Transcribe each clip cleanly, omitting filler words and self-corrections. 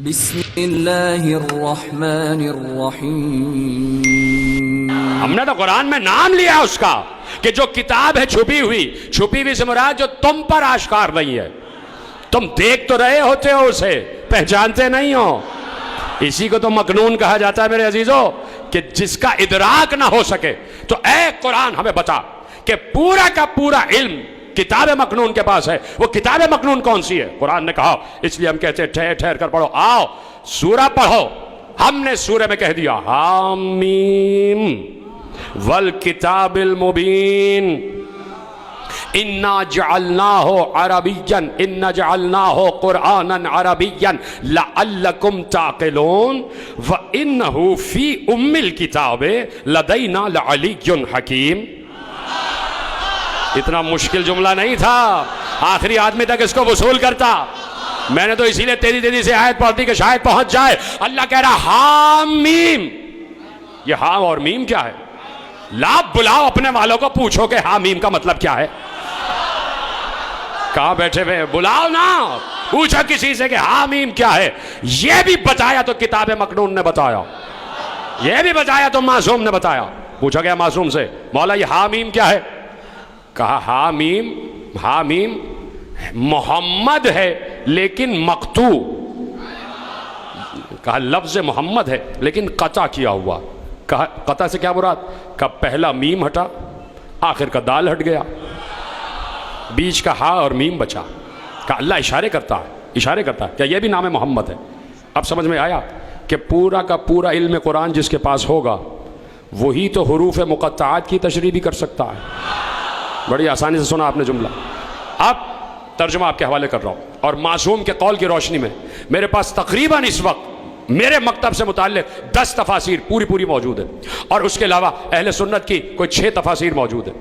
بسم اللہ الرحمن الرحیم. ہم نے تو قرآن میں نام لیا اس کا کہ جو کتاب ہے چھپی ہوئی سے مراد جو تم پر آشکار نہیں ہے. تم دیکھ تو رہے ہوتے ہو اسے، پہچانتے نہیں ہو. اسی کو تو مکنون کہا جاتا ہے میرے عزیزو، کہ جس کا ادراک نہ ہو سکے. تو اے قرآن ہمیں بتا کہ پورا کا پورا علم کتاب مکنون کے پاس ہے. وہ کتاب مکنون کون سی ہے؟ قرآن نے کہا، اس لیے ہم کہتے ہیں ٹھہر ٹھہر کر پڑھو. آؤ سورہ پڑھو. ہم نے سورہ میں کہہ دیا حامیم والکتاب المبین انا جعلناہ عربیا انا جعلناہ قرآنا عربیا لعلکم تعقلون وانہ فی ام الکتاب لدینا لعلی حکیم. اتنا مشکل جملہ نہیں تھا، آخری آدمی تک اس کو وصول کرتا. میں نے تو اسی لیے تیزی سے آیت پڑھتی کہ شاید پہنچ جائے. اللہ کہہ رہا حامیم. یہ ہاں اور میم کیا ہے؟ لاپ بلاؤ اپنے والوں کو، پوچھو کہ حامیم کا مطلب کیا ہے. کہاں بیٹھے ہوئے؟ بلاؤ نا، پوچھو کسی سے کہ حامیم کیا ہے. یہ بھی بتایا تو کتاب مکنون نے بتایا، یہ بھی بتایا تو معصوم نے بتایا. پوچھا گیا معصوم سے، مولا یہ حامیم کیا ہے؟ کہا حامیم محمد ہے لیکن مقطوع. کہا لفظ محمد ہے لیکن قطع کیا ہوا. کہا قطع سے کیا مراد؟ کہا پہلا میم ہٹا، آخر کا دال ہٹ گیا، بیچ کا ہا اور میم بچا. کہا اللہ اشارے کرتا ہے کیا یہ بھی نام محمد ہے؟ اب سمجھ میں آیا کہ پورا کا پورا علم قرآن جس کے پاس ہوگا وہی تو حروف مقطعات کی تشریح بھی کر سکتا ہے. بڑی آسانی سے سنا آپ نے جملہ. اب ترجمہ آپ کے حوالے کر رہا ہوں، اور معصوم کے قول کی روشنی میں میرے پاس تقریباً اس وقت میرے مکتب سے متعلق 10 تفاسیر پوری موجود ہے، اور اس کے علاوہ اہل سنت کی کوئی 6 تفاسیر موجود ہے.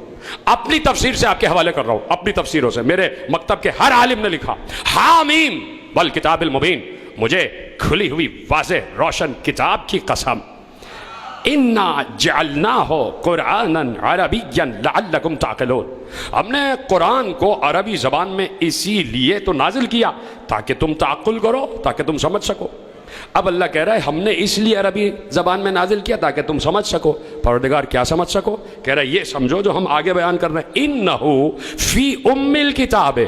اپنی تفسیر سے آپ کے حوالے کر رہا ہوں، اپنی تفسیروں سے. میرے مکتب کے ہر عالم نے لکھا حامیم والکتاب المبین. مجھے کھلی ہوئی واضح روشن کتاب کی قسم، انا جعلناہ قرآنا عربیا لعلکم تعقلون. ہم نے قرآن کو عربی زبان میں اسی لیے تو نازل کیا تاکہ تم تعقل کرو، تاکہ تم سمجھ سکو. اب اللہ کہہ رہا ہے ہم نے اس لیے عربی زبان میں نازل کیا تاکہ تم سمجھ سکو. پروردگار کیا سمجھ سکو؟ کہہ رہا ہے یہ سمجھو جو ہم آگے بیان کر رہے ہیں، انہو فی ام الکتاب.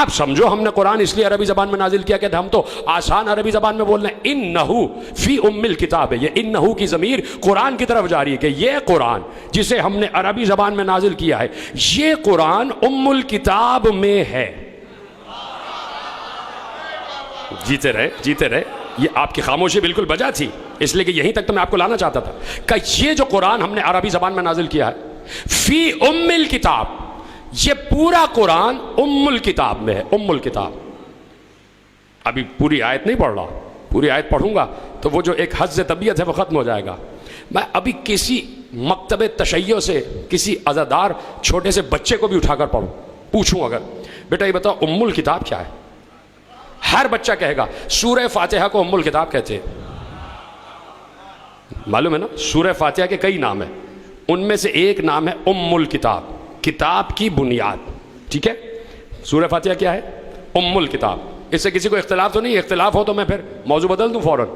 آپ سمجھو ہم نے قرآن اس لیے عربی زبان میں نازل کیا کہ ہم تو آسان عربی زبان میں بول رہے ہیں. انہو فی ام الکتاب، یہ انہو کی ضمیر قرآن کی طرف جاری ہے کہ یہ قرآن جسے ہم نے عربی زبان میں نازل کیا ہے یہ قرآن ام الکتاب میں ہے. جیتے رہے یہ آپ کی خاموشی بالکل بجا تھی، اس لیے کہ یہیں تک تو میں آپ کو لانا چاہتا تھا کہ یہ جو قرآن ہم نے عربی زبان میں نازل کیا ہے فی ام الکتاب، یہ پورا قرآن ام الکتاب میں ہے. ام الکتاب. ابھی پوری آیت نہیں پڑھ رہا، پوری آیت پڑھوں گا تو وہ جو ایک حظ طبیعت ہے وہ ختم ہو جائے گا. میں ابھی کسی مکتب تشیع سے کسی عزادار چھوٹے سے بچے کو بھی اٹھا کر پڑھوں، پوچھوں اگر بیٹا یہ بتاؤ ام الکتاب کیا ہے، ہر بچہ کہے گا سورہ فاتحہ کو ام الکتاب کہتے ہیں. معلوم ہے نا سورہ فاتحہ کے کئی نام ہیں، ان میں سے ایک نام ہے ام الکتاب، کتاب کی بنیاد. ٹھیک ہے، سورہ فاتحہ کیا ہے؟ ام الکتاب. اس سے کسی کو اختلاف تو نہیں؟ اختلاف ہو تو میں پھر موضوع بدل دوں فوراً.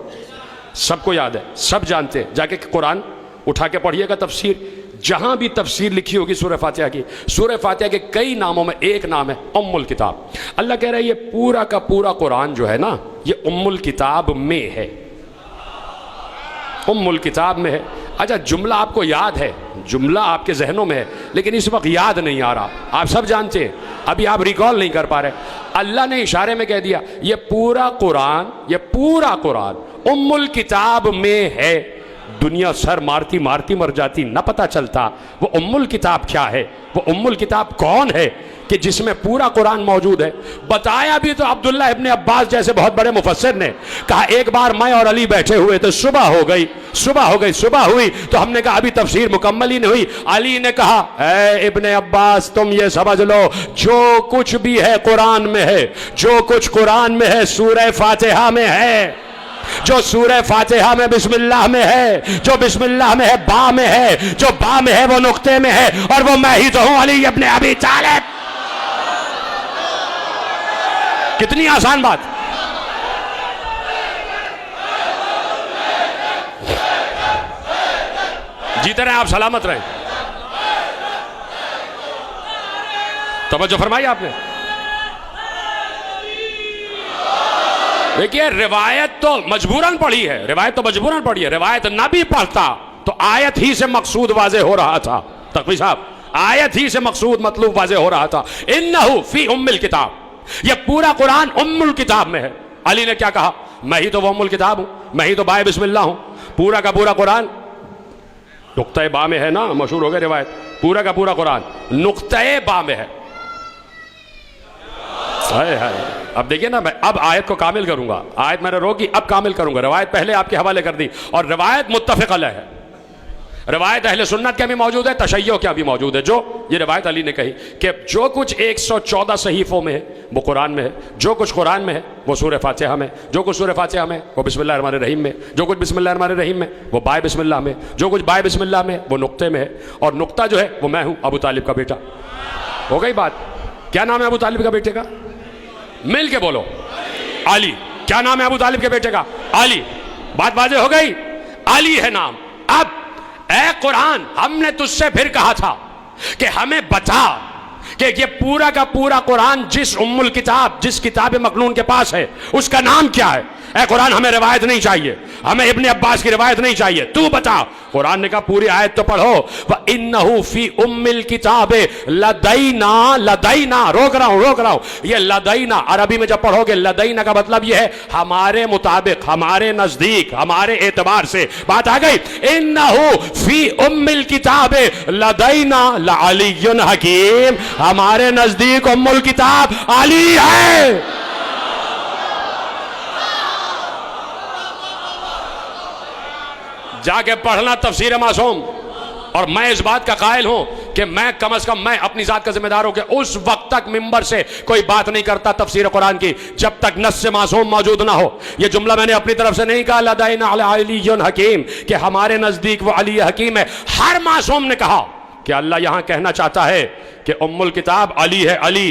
سب کو یاد ہے، سب جانتے ہیں. جا کے قرآن اٹھا کے پڑھیے گا تفسیر، جہاں بھی تفسیر لکھی ہوگی سورہ فاتحہ کی، سورہ فاتحہ کے کئی ناموں میں ایک نام ہے ام الکتاب. اللہ کہہ رہا ہے یہ پورا کا پورا قرآن جو ہے نا یہ ام الکتاب میں ہے، ام الکتاب میں ہے. اچھا جملہ آپ کو یاد ہے، جملہ آپ کے ذہنوں میں ہے لیکن اس وقت یاد نہیں آ رہا. آپ سب جانتے ہیں، ابھی آپ ریکال نہیں کر پا رہے. اللہ نے اشارے میں کہہ دیا یہ پورا قرآن ام الکتاب میں ہے. دنیا سر مارتی مر جاتی، نہ پتہ چلتا وہ ام الکتاب کیا ہے، وہ ام الکتاب کون ہے کہ جس میں پورا قرآن موجود ہے. بتایا بھی تو عبداللہ ابن عباس جیسے بہت بڑے مفسر نے. کہا ایک بار میں اور علی بیٹھے ہوئے تو صبح ہوئی تو ہم نے کہا ابھی تفسیر مکمل ہی نہیں ہوئی. علی نے کہا اے ابن عباس تم یہ سمجھ لو جو کچھ بھی ہے قرآن میں ہے، جو کچھ قرآن میں ہے سورہ فاتحہ میں ہے. جو سورہ فاتحہ میں بسم اللہ میں ہے، جو بسم اللہ میں ہے با میں ہے، جو با میں ہے وہ نقطے میں ہے، اور وہ میں ہی تو ہوں علی ابن ابی طالب. کتنی آسان بات. جیتے رہیں آپ، سلامت رہیں. توجہ فرمائی آپ نے. دیکھیے روایت تو مجبوراً پڑھی ہے، روایت تو مجبوراً پڑھی ہے. روایت نہ بھی پڑھتا تو آیت ہی سے مقصود واضح ہو رہا تھا. تقوی صاحب آیت ہی سے مقصود مطلوب واضح ہو رہا تھا. انہو فی ام الکتاب، یہ پورا قرآن ام الکتاب میں ہے. علی نے کیا کہا؟ میں ہی تو وہ ام الکتاب ہوں، میں ہی تو بائے بسم اللہ ہوں. پورا کا پورا قرآن نقطہ با میں ہے نا، مشہور ہو گئے روایت. پورا کا پورا قرآن نقطہ با میں ہے. اب دیکھیے نا، میں اب آیت کو کامل کروں گا. آیت میں نے روکی، اب کامل کروں گا. روایت پہلے آپ کے حوالے کر دی، اور روایت متفق علیہ ہے. روایت اہل سنت کیا بھی موجود ہے، تشیع کیا بھی موجود ہے. جو یہ روایت علی نے کہی کہ جو کچھ 114 صحیفوں میں ہے وہ قرآن میں ہے، جو کچھ قرآن میں ہے وہ سورہ فاتحہ میں، جو کچھ سورہ فاتحہ میں وہ بسم اللہ الرحمن الرحیم میں، جو کچھ بسم اللہ الرحمن الرحیم میں وہ بائے بسم اللہ میں، جو کچھ بائے بسم اللہ میں وہ نقطے میں ہے. اور نقطہ جو ہے وہ میں ہوں، ابو طالب کا بیٹا. ہو گئی بات. کیا نام ہے ابو طالب کا بیٹے کا؟ مل کے بولو. علی. کیا نام ہے ابو طالب کے بیٹے کا؟ علی. بات واضح ہو گئی. علی ہے نام. اب اے قرآن، ہم نے تجھ سے پھر کہا تھا کہ ہمیں بتا کہ یہ پورا کا پورا قرآن جس ام الکتاب، جس کتاب مکنون کے پاس ہے، اس کا نام کیا ہے؟ اے قرآن ہمیں روایت نہیں چاہیے، ہمیں ابن عباس کی روایت نہیں چاہیے، تو بتا. قرآن نے کہا پوری آیت تو پڑھو. وَإِنَّهُ فِي أُمِّ الْكِتَابِ لَدَيْنَا. لدینا، روک رہا ہوں. یہ لدینا عربی میں جب پڑھو گے، لدینا کا مطلب یہ ہے ہمارے مطابق، ہمارے نزدیک، ہمارے اعتبار سے. بات آ گئی. إِنَّهُ فِي أُمِّ الْكِتَابِ لَدَيْنَا لَعَلِيٌّ حَكِيمٌ. ہمارے نزدیک ام الکتاب علی ہے. جا کے پڑھنا تفسیر معصوم. اور میں اس بات کا قائل ہوں کہ میں کم از کم میں اپنی ذات کا ذمہ دار ہوں کہ اس وقت تک ممبر سے کوئی بات نہیں کرتا تفسیر قرآن کی جب تک نص سے معصوم موجود نہ ہو. یہ جملہ میں نے اپنی طرف سے نہیں کہا لدینا علی حکیم کہ ہمارے نزدیک وہ علی حکیم ہے. ہر معصوم نے کہا کہ اللہ یہاں کہنا چاہتا ہے کہ ام الکتاب علی ہے. علی